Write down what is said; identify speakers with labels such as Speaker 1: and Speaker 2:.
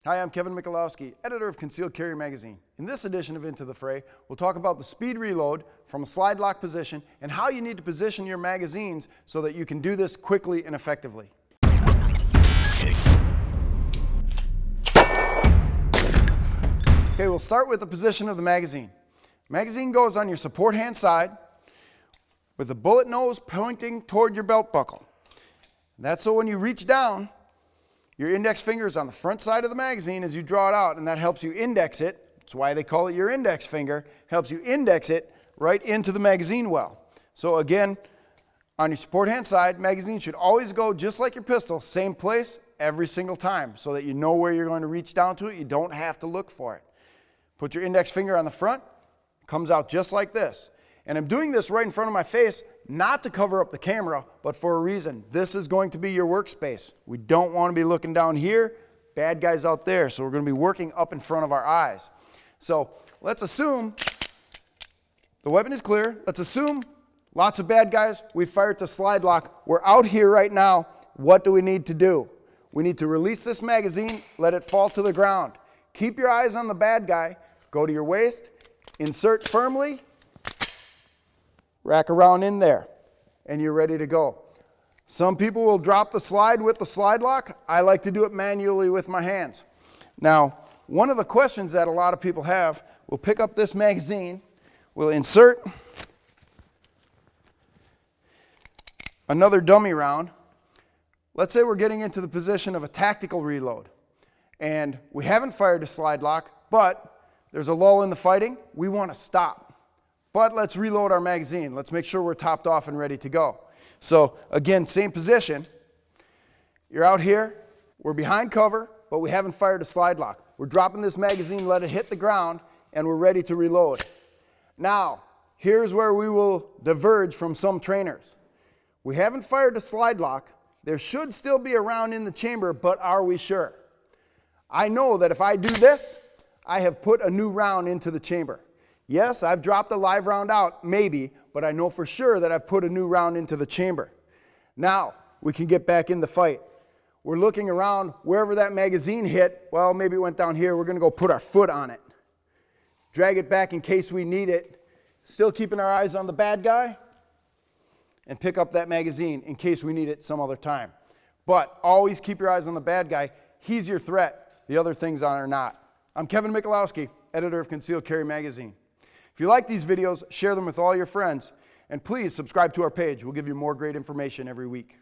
Speaker 1: Hi, I'm Kevin Michalowski, editor of Concealed Carry Magazine. In this edition of Into the Fray, we'll talk about the speed reload from a slide lock position and how you need to position your magazines so that you can do this quickly and effectively. Okay, we'll start with the position of the magazine. Magazine goes on your support hand side with the bullet nose pointing toward your belt buckle. That's so when you reach down, your index finger is on the front side of the magazine as you draw it out, and that helps you index it. That's why they call it your index finger. Helps you index it right into the magazine well. So again, on your support hand side, magazine should always go just like your pistol, same place every single time, so that you know where you're going to reach down to it. You don't have to look for it. Put your index finger on the front, comes out just like this. And I'm doing this right in front of my face, not to cover up the camera, but for a reason. This is going to be your workspace. We don't want to be looking down here, bad guys out there, so we're going to be working up in front of our eyes. So let's assume the weapon is clear. Let's assume lots of bad guys. We fired to slide lock. We're out here right now. What do we need to do? We need to release this magazine, let it fall to the ground. Keep your eyes on the bad guy. Go to your waist, insert firmly, rack around in there, and you're ready to go. Some people will drop the slide with the slide lock. I like to do it manually with my hands. Now, one of the questions that a lot of people have, we'll pick up this magazine, we'll insert another dummy round. Let's say we're getting into the position of a tactical reload, and we haven't fired a slide lock, but there's a lull in the fighting. We want to stop. But let's reload our magazine. Let's make sure we're topped off and ready to go. So again, same position. You're out here. We're behind cover, but we haven't fired a slide lock. We're dropping this magazine, let it hit the ground, and we're ready to reload. Now, here's where we will diverge from some trainers. We haven't fired a slide lock. There should still be a round in the chamber, but are we sure? I know that if I do this, I have put a new round into the chamber. Yes, I've dropped a live round out, maybe, but I know for sure that I've put a new round into the chamber. Now, we can get back in the fight. We're looking around, wherever that magazine hit, well, maybe it went down here, we're gonna go put our foot on it. Drag it back in case we need it. Still keeping our eyes on the bad guy, and pick up that magazine in case we need it some other time. But always keep your eyes on the bad guy. He's your threat. The other things are not. I'm Kevin Michalowski, editor of Concealed Carry Magazine. If you like these videos, share them with all your friends, and please subscribe to our page. We'll give you more great information every week.